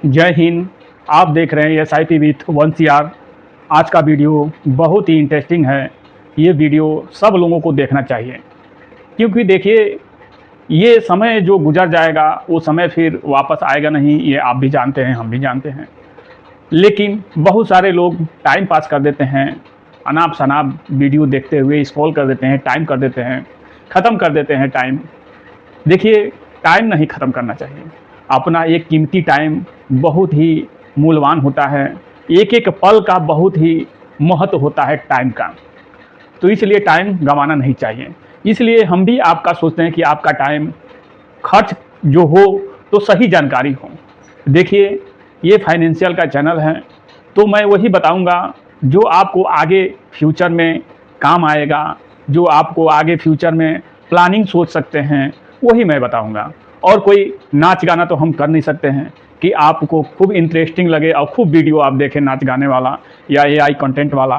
जय हिंद। आप देख रहे हैं SIP विथ वंशियार। आज का वीडियो बहुत ही इंटरेस्टिंग है। ये वीडियो सब लोगों को देखना चाहिए, क्योंकि देखिए ये समय जो गुजर जाएगा वो समय फिर वापस आएगा नहीं। ये आप भी जानते हैं, हम भी जानते हैं। लेकिन बहुत सारे लोग टाइम पास कर देते हैं, अनाप शनाप वीडियो देखते हुए स्क्रॉल कर देते हैं, टाइम कर देते हैं, ख़त्म कर देते हैं टाइम। देखिए टाइम नहीं ख़त्म करना चाहिए। अपना एक कीमती टाइम बहुत ही मूल्यवान होता है। एक एक पल का बहुत ही महत्व होता है टाइम का। तो इसलिए टाइम गंवाना नहीं चाहिए। इसलिए हम भी आपका सोचते हैं कि आपका टाइम खर्च जो हो तो सही जानकारी हो। देखिए ये फाइनेंशियल का चैनल है, तो मैं वही बताऊंगा जो आपको आगे फ्यूचर में काम आएगा, जो आपको आगे फ्यूचर में प्लानिंग सोच सकते हैं, वही मैं बताऊंगा। और कोई नाच गाना तो हम कर नहीं सकते हैं कि आपको खूब इंटरेस्टिंग लगे और खूब वीडियो आप देखें नाच गाने वाला या AI कंटेंट वाला।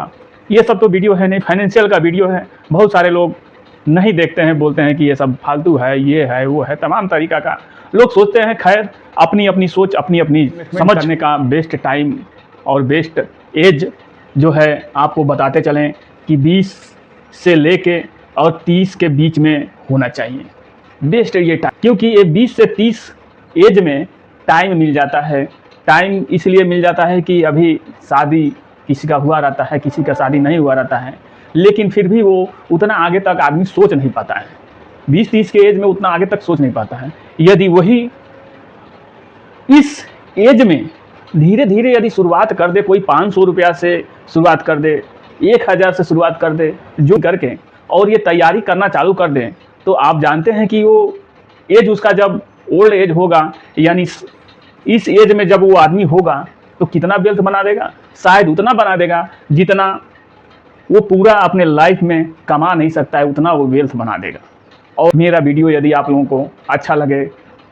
ये सब तो वीडियो है नहीं, फाइनेंशियल का वीडियो है। बहुत सारे लोग नहीं देखते हैं, बोलते हैं कि ये सब फालतू है, ये है, वो है, तमाम तरीका का लोग सोचते हैं। खैर अपनी अपनी सोच, अपनी अपनी समझ करने का बेस्ट टाइम और बेस्ट एज जो है आपको बताते चलें कि 20 से लेके और 30 के बीच में होना चाहिए बेस्ट ये टाइम। क्योंकि ये 20 से 30 एज में टाइम मिल जाता है। टाइम इसलिए मिल जाता है कि अभी शादी किसी का हुआ रहता है, किसी का शादी नहीं हुआ रहता है, लेकिन फिर भी वो उतना आगे तक आदमी सोच नहीं पाता है। 20-30 के एज में उतना आगे तक सोच नहीं पाता है। यदि वही इस एज में धीरे धीरे यदि शुरुआत कर दे, कोई 500 रुपया से शुरुआत कर दे, 1000 से शुरुआत कर दे, जो करके और ये तैयारी करना चालू कर दे, तो आप जानते हैं कि वो एज उसका जब ओल्ड एज होगा, यानी इस एज में जब वो आदमी होगा तो कितना वेल्थ बना देगा, शायद उतना बना देगा जितना वो पूरा अपने लाइफ में कमा नहीं सकता है, उतना वो वेल्थ बना देगा। और मेरा वीडियो यदि आप लोगों को अच्छा लगे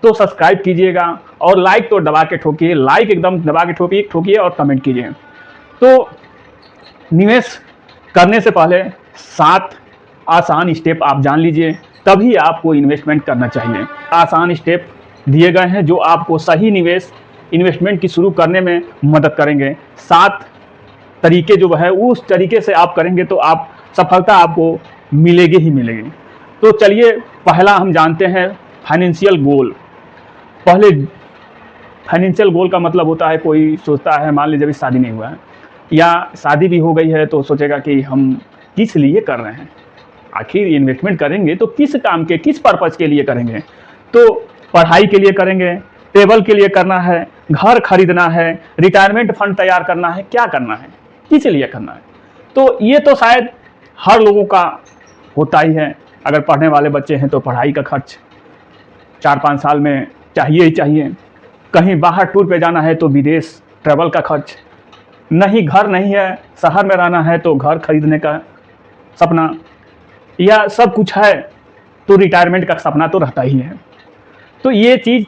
तो सब्सक्राइब कीजिएगा और लाइक तो दबा के ठोकिए, लाइक एकदम दबा के ठोकिए और कमेंट कीजिए। तो निवेश करने से पहले 7 आसान स्टेप आप जान लीजिए, तभी आपको इन्वेस्टमेंट करना चाहिए। आसान स्टेप दिए गए हैं जो आपको सही इन्वेस्टमेंट की शुरू करने में मदद करेंगे। 7 तरीके जो है उस तरीके से आप करेंगे तो आप सफलता आपको मिलेगी ही मिलेगी। तो चलिए पहला हम जानते हैं फाइनेंशियल गोल। पहले फाइनेंशियल गोल का मतलब होता है, कोई सोचता है, मान लीजिए अभी शादी नहीं हुआ है या शादी भी हो गई है, तो सोचेगा कि हम किस लिए कर रहे हैं, आखिर इन्वेस्टमेंट करेंगे तो किस काम के, किस पर्पज़ के लिए करेंगे। तो पढ़ाई के लिए करेंगे, टेबल के लिए करना है, घर खरीदना है, रिटायरमेंट फंड तैयार करना है, क्या करना है, किस लिए करना है। तो ये तो शायद हर लोगों का होता ही है। अगर पढ़ने वाले बच्चे हैं तो पढ़ाई का खर्च 4-5 साल में चाहिए ही चाहिए। कहीं बाहर टूर पे जाना है तो विदेश ट्रैवल का खर्च, नहीं घर नहीं है, शहर में रहना है तो घर खरीदने का सपना, या सब कुछ है तो रिटायरमेंट का सपना तो रहता ही है। तो ये चीज़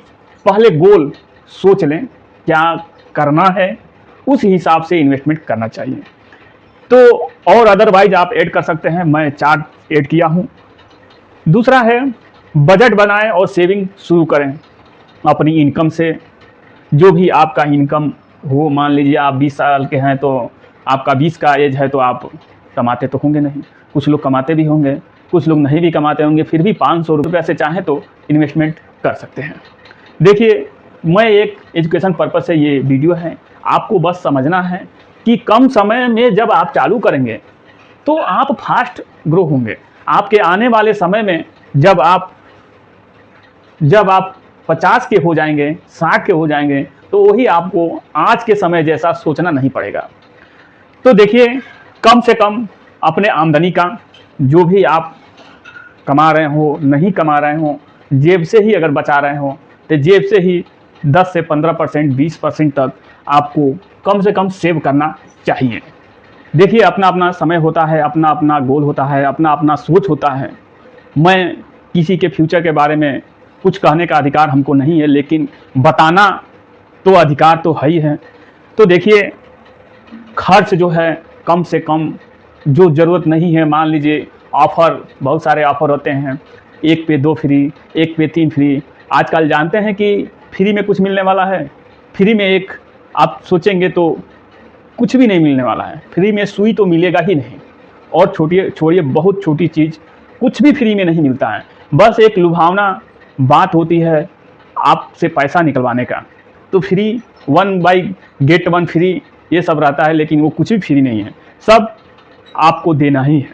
पहले गोल सोच लें क्या करना है, उस हिसाब से इन्वेस्टमेंट करना चाहिए। तो और अदरवाइज आप ऐड कर सकते हैं, मैं चार्ट ऐड किया हूँ। दूसरा है बजट बनाएं और सेविंग शुरू करें अपनी इनकम से। जो भी आपका इनकम हो, मान लीजिए आप 20 साल के हैं तो आपका 20 का एज है, तो आप कमाते तो होंगे नहीं, कुछ लोग कमाते भी होंगे, कुछ लोग नहीं भी कमाते होंगे, फिर भी 500 रुपये से चाहें तो इन्वेस्टमेंट कर सकते हैं। देखिए मैं एक एजुकेशन पर्पज़ से ये वीडियो है, आपको बस समझना है कि कम समय में जब आप चालू करेंगे तो आप फास्ट ग्रो होंगे। आपके आने वाले समय में जब आप 50 के हो जाएंगे, 60 के हो जाएंगे, तो वही आपको आज के समय जैसा सोचना नहीं पड़ेगा। तो देखिए कम से कम अपने आमदनी का जो भी आप कमा रहे हो, नहीं कमा रहे हो, जेब से ही अगर बचा रहे हो तो जेब से ही 10 से 15%, 20% तक आपको कम से कम सेव करना चाहिए। देखिए अपना अपना समय होता है, अपना अपना गोल होता है, अपना अपना सोच होता है। मैं किसी के फ्यूचर के बारे में कुछ कहने का अधिकार हमको नहीं है, लेकिन बताना तो अधिकार तो है ही है। तो देखिए खर्च जो है कम से कम, जो ज़रूरत नहीं है, मान लीजिए ऑफ़र, बहुत सारे ऑफ़र होते हैं, 1 पे 2 फ्री, 1 पे 3 फ्री। आजकल जानते हैं कि फ्री में कुछ मिलने वाला है, फ्री में एक आप सोचेंगे तो कुछ भी नहीं मिलने वाला है। फ्री में सुई तो मिलेगा ही नहीं, और छोड़िए बहुत छोटी चीज़ कुछ भी फ्री में नहीं मिलता है। बस एक लुभावना बात होती है आपसे पैसा निकलवाने का, तो फ्री 1 बाई गेट 1 फ्री ये सब रहता है, लेकिन वो कुछ भी फ्री नहीं है, सब आपको देना ही है।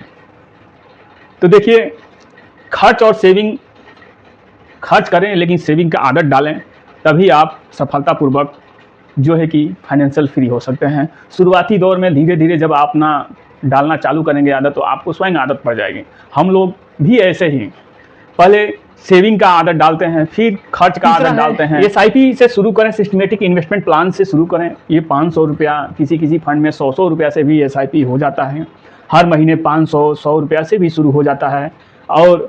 तो देखिए, खर्च और सेविंग, खर्च करें लेकिन सेविंग का आदत डालें, तभी आप सफलतापूर्वक जो है कि फाइनेंशियल फ्री हो सकते हैं। शुरुआती दौर में धीरे धीरे जब आप ना डालना चालू करेंगे आदत, तो आपको स्वयं आदत पड़ जाएगी। हम लोग भी ऐसे ही पहले सेविंग का आदत डालते हैं, फिर खर्च का आदत डालते हैं। एसआईपी से शुरू करें, सिस्टमेटिक इन्वेस्टमेंट प्लान से शुरू करें। ये 500 रुपया, किसी फंड में 100 रुपया से भी एसआईपी हो जाता है। हर महीने 500-100 रुपया से भी शुरू हो जाता है। और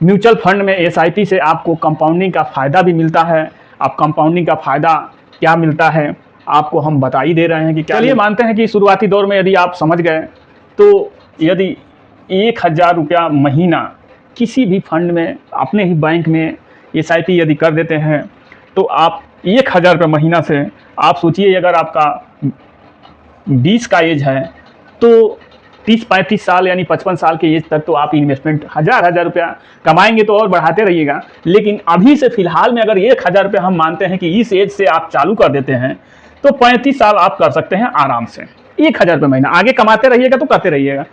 म्यूचुअल फंड में एसआईपी से आपको कंपाउंडिंग का फ़ायदा भी मिलता है। अब कंपाउंडिंग का फ़ायदा क्या मिलता है आपको हम बता ही दे रहे हैं कि क्या। चलिए मानते हैं कि शुरुआती दौर में यदि आप समझ गए, तो यदि 1000 रुपया महीना किसी भी फंड में अपने ही बैंक में एसआईपी यदि कर देते हैं, तो आप 1000 रुपये महीना से, आप सोचिए अगर आपका 20 का एज है तो 30-35 साल यानी 55 साल के एज तक तो आप इन्वेस्टमेंट 1000 रुपया कमाएंगे तो और बढ़ाते रहिएगा। लेकिन अभी से फ़िलहाल में अगर 1000 रुपये हम मानते हैं कि इस एज से आप चालू कर देते हैं, तो 35 साल आप कर सकते हैं आराम से। 1000 रुपये महीना आगे कमाते रहिएगा तो करते रहिएगा।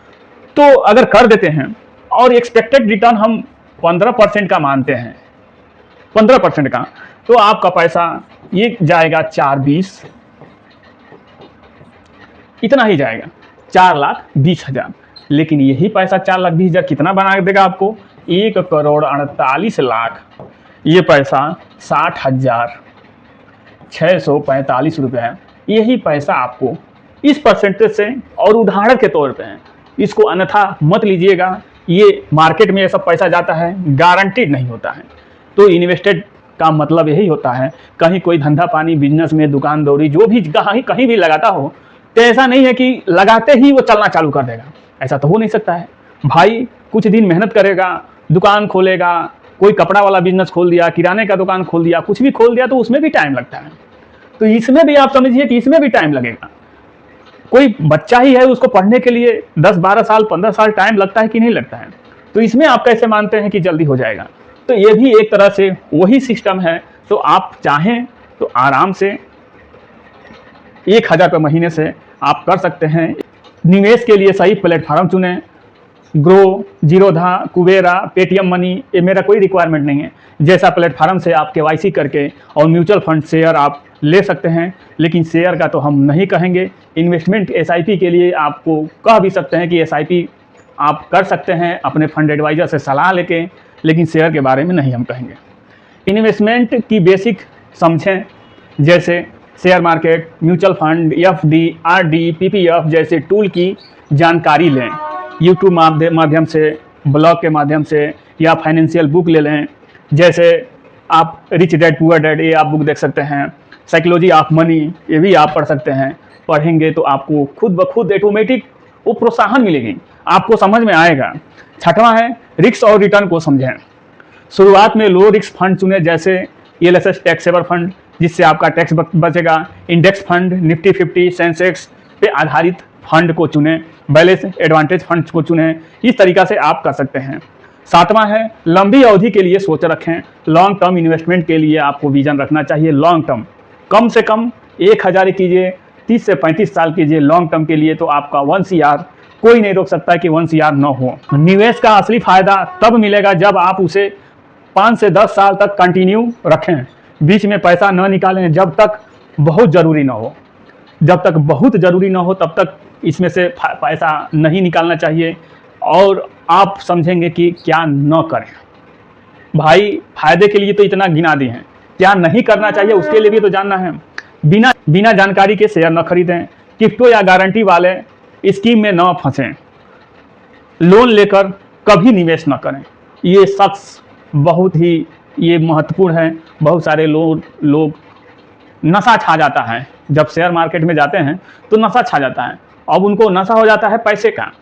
तो अगर कर देते हैं और एक्सपेक्टेड रिटर्न हम 15% का मानते हैं, 15% का, तो आपका पैसा ये जाएगा 420, इतना ही जाएगा, 4,20,000। लेकिन यही पैसा 4,20,000 कितना बना देगा आपको? 1,48,00,000। ये पैसा 60,645 रुपये है। यही पैसा आपको इस परसेंटेज से, और उदाहरण के तौर पे है, इसको अन्यथा मत लीजिएगा। ये मार्केट में ये सब पैसा जाता है, गारंटीड नहीं होता है। तो इन्वेस्टेड का मतलब यही होता है, कहीं कोई धंधा पानी, बिजनेस में, दुकानदौरी, जो भी कहीं भी लगाता हो, तो ऐसा नहीं है कि लगाते ही वो चलना चालू कर देगा, ऐसा तो हो नहीं सकता है। भाई कुछ दिन मेहनत करेगा, दुकान खोलेगा, कोई कपड़ा वाला बिजनेस खोल दिया, किराने का दुकान खोल दिया, कुछ भी खोल दिया, तो उसमें भी टाइम लगता है। तो इसमें भी आप समझिए कि इसमें भी टाइम लगेगा। कोई बच्चा ही है, उसको पढ़ने के लिए 10-12 साल, 15 साल टाइम लगता है कि नहीं लगता है? तो इसमें आप कैसे मानते हैं कि जल्दी हो जाएगा? तो ये भी एक तरह से वही सिस्टम है। तो आप चाहें तो आराम से 1000 रुपये महीने से आप कर सकते हैं। निवेश के लिए सही प्लेटफॉर्म चुनें। ग्रो, जीरोधा, कुबेरा, पेटीएम मनी, ये मेरा कोई रिक्वायरमेंट नहीं है। जैसा प्लेटफॉर्म से आप केवाईसी करके और म्यूचुअल फंड शेयर आप ले सकते हैं, लेकिन शेयर का तो हम नहीं कहेंगे। इन्वेस्टमेंट एसआईपी के लिए आपको कह भी सकते हैं कि एसआईपी आप कर सकते हैं अपने फंड एडवाइज़र से सलाह लेके, लेकिन शेयर के बारे में नहीं हम कहेंगे। इन्वेस्टमेंट की बेसिक समझें, जैसे share market, mutual fund, FD, RD, PPF जैसे टूल की जानकारी लें। यूट्यूब माध्यम से, ब्लॉग के माध्यम से, या फाइनेंशियल बुक ले लें। जैसे आप रिच डैड पुअर डैड, ये आप बुक देख सकते हैं। साइकोलॉजी ऑफ मनी, ये भी आप पढ़ सकते हैं। पढ़ेंगे तो आपको खुद ब खुद ऑटोमेटिक वो प्रोत्साहन मिलेगी, आपको समझ में आएगा। छठवां है रिस्क और रिटर्न को समझें। शुरुआत में लो रिस्क फंड चुने, जैसे ELSS टैक्स सेवर फंड, जिससे आपका टैक्स बचेगा। इंडेक्स फंड, निफ्टी 50, सेंसेक्स पे आधारित फंड को चुनें। बैलेंस एडवांटेज फंड को चुनें। इस तरीक़ा से आप कर सकते हैं। सातवां है लंबी अवधि के लिए सोच रखें। लॉन्ग टर्म इन्वेस्टमेंट के लिए आपको विजन रखना चाहिए। लॉन्ग टर्म कम से कम 1000 कीजिए, 30 से 35 साल कीजिए लॉन्ग टर्म के लिए, तो आपका 1 CR कोई नहीं रोक सकता कि 1 CR न हो। निवेश का असली फायदा तब मिलेगा जब आप उसे 5 से 10 साल तक कंटिन्यू रखें। बीच में पैसा न निकालें जब तक बहुत ज़रूरी ना हो। जब तक बहुत ज़रूरी ना हो तब तक इसमें से पैसा नहीं निकालना चाहिए। और आप समझेंगे कि क्या न करें। भाई फ़ायदे के लिए तो इतना गिना दिए हैं, क्या नहीं करना चाहिए उसके लिए भी तो जानना है। बिना जानकारी के शेयर न खरीदें। क्रिप्टो या गारंटी वाले स्कीम में न फंसें। लोन लेकर कभी निवेश न करें। ये शख्स बहुत ही ये महत्वपूर्ण है। बहुत सारे लोग नशा छा जाता है, जब शेयर मार्केट में जाते हैं तो नशा छा जाता है। अब उनको नशा हो जाता है पैसे का।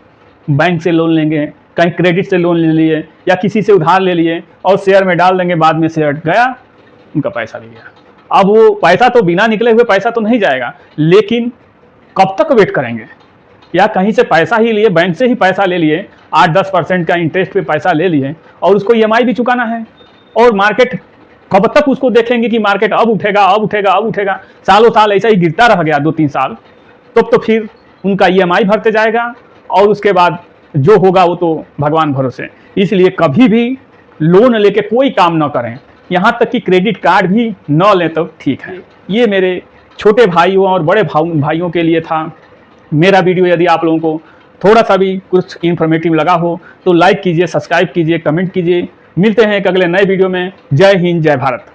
बैंक से लोन लेंगे, कहीं क्रेडिट से लोन ले लिए या किसी से उधार ले लिए और शेयर में डाल देंगे, बाद में शेयर गया, उनका पैसा भी गया। अब वो पैसा तो बिना निकले हुए पैसा तो नहीं जाएगा, लेकिन कब तक वेट करेंगे? या कहीं से पैसा ही लिए, बैंक से ही पैसा ले लिए, 8-10% का इंटरेस्ट पे पैसा ले लिए और उसको EMI भी चुकाना है, और मार्केट कब तक उसको देखेंगे कि मार्केट अब उठेगा, अब उठेगा, अब उठेगा। सालों साल ऐसा ही गिरता रह गया 2-3 साल, तब तो फिर उनका EMI भरते जाएगा और उसके बाद जो होगा वो तो भगवान भरोसे। इसलिए कभी भी लोन लेके कोई काम ना करें, यहाँ तक कि क्रेडिट कार्ड भी न लें तो ठीक है। ये मेरे छोटे भाइयों और बड़े भाइयों के लिए था मेरा वीडियो। यदि आप लोगों को थोड़ा सा भी कुछ इन्फॉर्मेटिव लगा हो तो लाइक कीजिए, सब्सक्राइब कीजिए, कमेंट कीजिए। मिलते हैं एक अगले नए वीडियो में। जय हिंद, जय भारत।